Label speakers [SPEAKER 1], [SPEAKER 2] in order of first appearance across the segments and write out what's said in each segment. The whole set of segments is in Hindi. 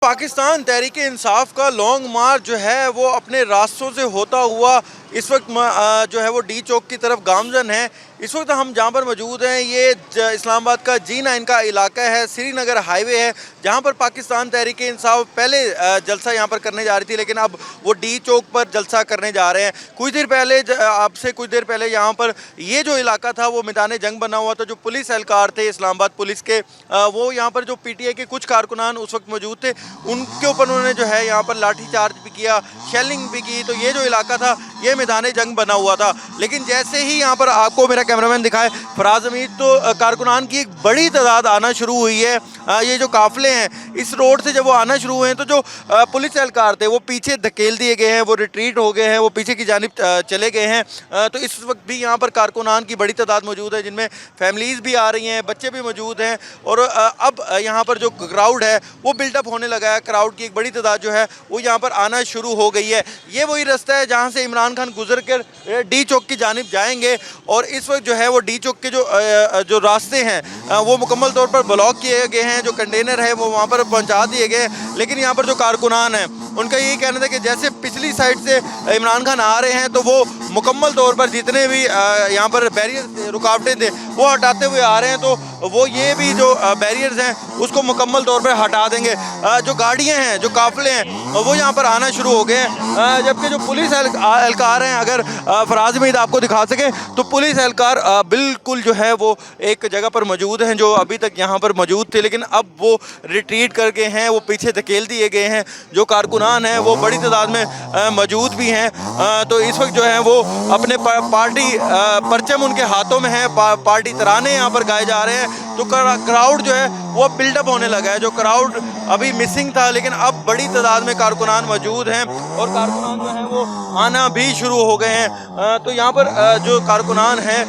[SPEAKER 1] पाकिस्तान तहरीक-ए-इंसाफ का लॉन्ग मार्च जो है वो अपने रास्तों से होता हुआ इस वक्त जो है वो डी चौक की तरफ गामजन है। इस वक्त हम जहाँ पर मौजूद हैं ये इस्लामाबाद का G9 का इलाका है, श्रीनगर हाईवे है, जहाँ पर पाकिस्तान तहरीक-ए-इंसाफ पहले जलसा यहाँ पर करने जा रही थी, लेकिन अब वो डी चौक पर जलसा करने जा रहे हैं। कुछ देर पहले यहाँ पर ये जो इलाका था वो मैदान जंग बना हुआ था। जो पुलिस एहलकार थे इस्लामाबाद पुलिस के, वो यहाँ पर जो PTI के कुछ कारकुनान उस वक्त मौजूद थे, उनके ऊपर उन्होंने जो है यहाँ पर लाठी चार्ज भी किया, शेलिंग भी की। तो ये जो इलाका था ये मैदान जंग बना हुआ था। लेकिन जैसे ही यहाँ पर आपको मेरा कैमरामैन दिखाए फराज हमीद, तो कारकुनान की एक बड़ी तादाद आना शुरू हुई है। ये जो काफिले हैं इस रोड से जब वो आना शुरू हुए हैं तो जो पुलिस एहलकार थे वो पीछे धकेल दिए गए हैं, वो रिट्रीट हो गए हैं, वो पीछे की जानिब चले गए हैं। तो इस वक्त भी यहाँ पर कारकुनान की बड़ी तादाद मौजूद है, जिनमें फैमिलीज़ भी आ रही हैं, बच्चे भी मौजूद हैं। और अब यहाँ पर जो क्राउड है वो बिल्डअप होने लगा है। क्राउड की एक बड़ी तादाद जो है वो यहाँ पर आना शुरू हो गई है। ये वही रास्ता है जहाँ से इमरान खान गुजर कर डी चौक की जानिब जाएंगे। और इस वक्त जो है वो डी चौक के जो रास्ते हैं वो मुकम्मल तौर पर ब्लॉक किए गए हैं। जो कंटेनर है वो वहाँ पर पहुँचा दिए गए। लेकिन यहाँ पर जो कारकुनान हैं उनका यही कहना था कि जैसे पिछली साइड से इमरान खान आ रहे हैं तो वो मुकम्मल तौर पर जितने भी यहाँ पर बैरियर रुकावटें थे वो हटाते हुए आ रहे हैं, तो वो ये भी जो बैरियर्स हैं उसको मुकम्मल तौर पर हटा देंगे। जो गाड़ियाँ हैं, जो काफिले हैं वो यहाँ पर आना शुरू हो गए हैं। जबकि जो पुलिस एहलकार हैं, अगर फराज हमीद आपको दिखा सके तो पुलिस एहलकार बिल्कुल जो है वो एक जगह पर मौजूद हैं जो अभी तक यहाँ पर मौजूद थे, लेकिन अब वो रिट्रीट करके हैं, वो पीछे धकेल दिए गए हैं। जो कारकुनान हैं वो बड़ी तादाद में मौजूद भी हैं। तो इस वक्त जो है वो अपने पार्टी परचम उनके हाथों में है, पार्टी तराने यहाँ पर गाए जा रहे हैं। तो क्राउड जो है वो अब बिल्डअप होने लगा है। जो क्राउड अभी मिसिंग था, लेकिन अब बड़ी तादाद में कारकुनान मौजूद हैं और कारकुनान जो है वो आना भी शुरू हो गए हैं। तो यहाँ पर जो कारकुनान हैं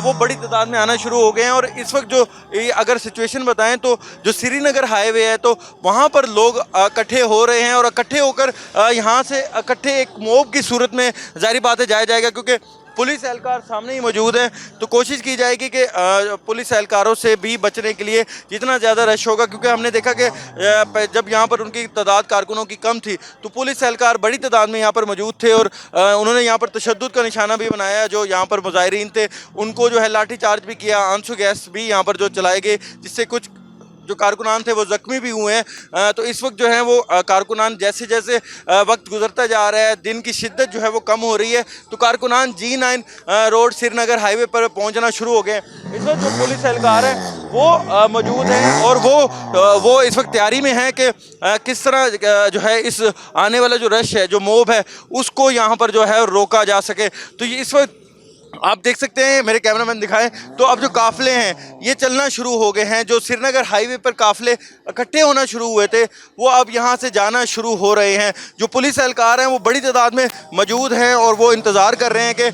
[SPEAKER 1] वो बड़ी तादाद में आना शुरू हो गए हैं। और इस वक्त जो अगर सिचुएशन बताएं तो जो श्रीनगर हाईवे है तो वहाँ पर लोग इकट्ठे हो रहे हैं और इकट्ठे होकर यहाँ से इकट्ठे एक मॉब की सूरत में जाहिर बात है जाया जाएगा, क्योंकि पुलिस एहलकार सामने ही मौजूद हैं। तो कोशिश की जाएगी कि पुलिस एहलकारों से भी बचने के लिए जितना ज़्यादा रश होगा, क्योंकि हमने देखा कि जब यहाँ पर उनकी तादाद कारकुनों की कम थी तो पुलिस एहलकार बड़ी तादाद में यहाँ पर मौजूद थे और उन्होंने यहाँ पर तशद्दुद का निशाना भी बनाया। जो यहाँ पर मुजाहिरीन थे उनको जो है लाठी चार्ज भी किया, आंसू गैस भी यहाँ पर जो चलाए गए, जिससे कुछ जो कारकुनान थे वो ज़ख्मी भी हुए हैं। तो इस वक्त जो है वो कारकुनान जैसे जैसे वक्त गुजरता जा रहा है, दिन की शिद्दत जो है वो कम हो रही है, तो कारकुनान G9 रोड श्रीनगर हाईवे पर पहुंचना शुरू हो गए। इस वक्त जो पुलिस एहलकार है वो मौजूद हैं और वो इस वक्त तैयारी में है कि किस तरह जो है इस आने वाला जो रश है, जो मोब है, उसको यहाँ पर जो है रोका जा सके। तो ये इस वक्त आप देख सकते हैं, मेरे कैमरामैन दिखाएं तो अब जो काफ़िले हैं ये चलना शुरू हो गए हैं। जो श्रीनगर हाईवे पर काफ़िले इकट्ठे होना शुरू हुए थे वो अब यहाँ से जाना शुरू हो रहे हैं। जो पुलिस एहलकार हैं वो बड़ी तादाद में मौजूद हैं और वो इंतज़ार कर रहे हैं कि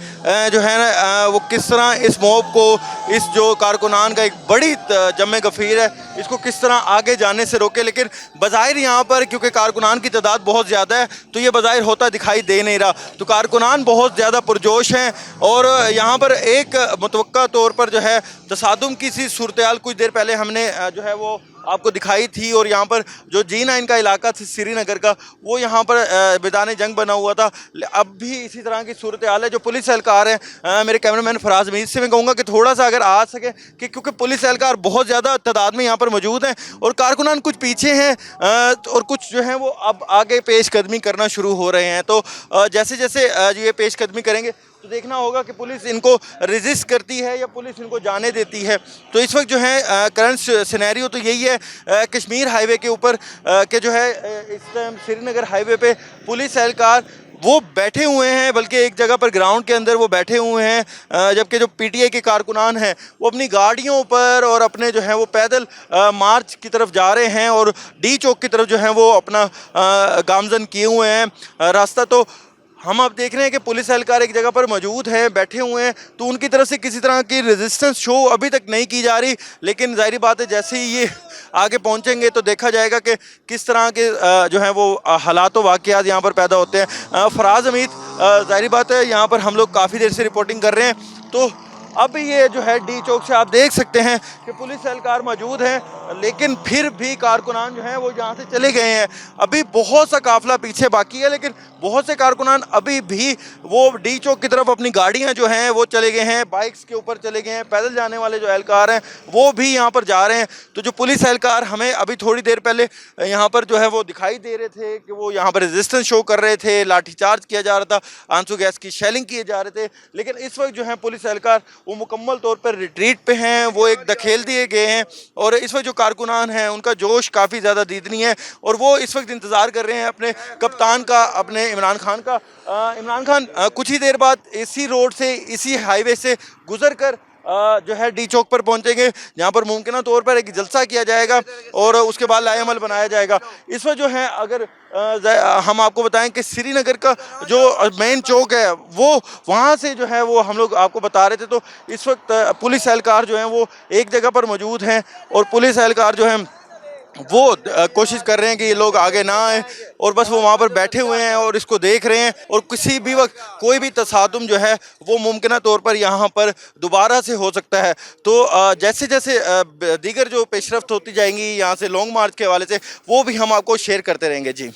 [SPEAKER 1] जो है ना वो किस तरह इस मॉब को, इस जो कारकुनान का एक बड़ी जमे गफ़ीर है, इसको किस तरह आगे जाने से रोके। लेकिन बज़ाहिर यहाँ पर क्योंकि कारकुनान की तादाद बहुत ज़्यादा है तो ये बज़ाहिर होता दिखाई दे नहीं रहा। तो कारकुनान बहुत ज़्यादा पुरजोश हैं और यहाँ पर एक मुतवक्का तौर पर जो है तसादुम की सी सूरत हाल कुछ देर पहले हमने जो है वो आपको दिखाई थी। और यहाँ पर जो G9 का इलाका था श्रीनगर का, वो यहाँ पर मैदान जंग बना हुआ था। अब भी इसी तरह की सूरत हाल है। जो पुलिस एहलकार हैं, मेरे कैमरामैन फराज हमीद से मैं कहूँगा कि थोड़ा सा अगर आ सके, कि क्योंकि पुलिस एहलकार बहुत ज़्यादा तादाद में यहाँ पर मौजूद हैं और कारकुनान कुछ पीछे हैं और कुछ जो हैं वो अब आगे पेशकदमी करना शुरू हो रहे हैं। तो जैसे जैसे ये पेशकदमी करेंगे तो देखना होगा कि पुलिस इनको रेजिस्ट करती है या पुलिस इनको जाने देती है। तो इस वक्त जो है करंट सिनेरियो तो यही है कश्मीर हाईवे के ऊपर कि जो है इस टाइम श्रीनगर हाईवे पे पुलिस एहलकार वो बैठे हुए हैं, बल्कि एक जगह पर ग्राउंड के अंदर वो बैठे हुए हैं। जबकि जो PTI के कारकुनान हैं वो अपनी गाड़ियों पर और अपने जो है वो पैदल मार्च की तरफ जा रहे हैं और डी चौक की तरफ जो है वो अपना गामजन किए हुए हैं। रास्ता तो हम अब देख रहे हैं कि पुलिस एहलकार एक जगह पर मौजूद हैं, बैठे हुए हैं, तो उनकी तरफ से किसी तरह की रेजिस्टेंस शो अभी तक नहीं की जा रही। लेकिन जाहिर बात है जैसे ही ये आगे पहुंचेंगे तो देखा जाएगा कि किस तरह के जो है वो हालात व वाक़यात यहाँ पर पैदा होते हैं। फराज हमीद, जाहिर बात है यहाँ पर हम लोग काफ़ी देर से रिपोर्टिंग कर रहे हैं, तो अभी ये जो है डी चौक से आप देख सकते हैं कि पुलिस एहलकार मौजूद हैं, लेकिन फिर भी कारकुनान जो हैं वो यहाँ से चले गए हैं। अभी बहुत सा काफिला पीछे बाकी है, लेकिन बहुत से कारकुनान अभी भी वो डी चौक की तरफ अपनी गाड़ियाँ जो हैं वो चले गए हैं, बाइक्स के ऊपर चले गए हैं। पैदल जाने वाले जो एहलकार हैं वो भी यहाँ पर जा रहे हैं। तो जो पुलिस एहलकार हमें अभी थोड़ी देर पहले यहाँ पर जो है वो दिखाई दे रहे थे कि वो यहाँ पर रेजिस्टेंस शो कर रहे थे, लाठीचार्ज किया जा रहा था, आंसू गैस की शेलिंग किए जा रहे थे, लेकिन इस वक्त जो है पुलिस एहलकार वो मुकम्मल तौर पर रिट्रीट पे हैं, वो एक धकेल दिए गए हैं। और इस वक्त जो कारकुनान हैं उनका जोश काफ़ी ज़्यादा दीदनी है और वो इस वक्त इंतज़ार कर रहे हैं अपने कप्तान का, अपने इमरान खान का। इमरान खान कुछ ही देर बाद इसी रोड से, इसी हाईवे से गुजर कर जो है डी चौक पर पहुंचेंगे, जहां पर मुमकिन तौर पर एक जलसा किया जाएगा और उसके बाद लाएअमल बनाया जाएगा। इस वक्त जो है अगर हम आपको बताएं कि श्रीनगर का जो मेन चौक है वो वहाँ से जो है वो हम लोग आपको बता रहे थे, तो इस वक्त पुलिस एहलकार जो हैं वो एक जगह पर मौजूद हैं और पुलिस एहलकार जो हैं वो कोशिश कर रहे हैं कि ये लोग आगे ना आए और बस वो वहाँ पर बैठे हुए हैं और इसको देख रहे हैं। और किसी भी वक्त कोई भी तसादुम जो है वो मुमकिन तौर पर यहाँ पर दोबारा से हो सकता है। तो जैसे जैसे दीगर जो पेशरफ्त होती जाएंगी यहाँ से लॉन्ग मार्च के हवाले से, वो भी हम आपको शेयर करते रहेंगे जी।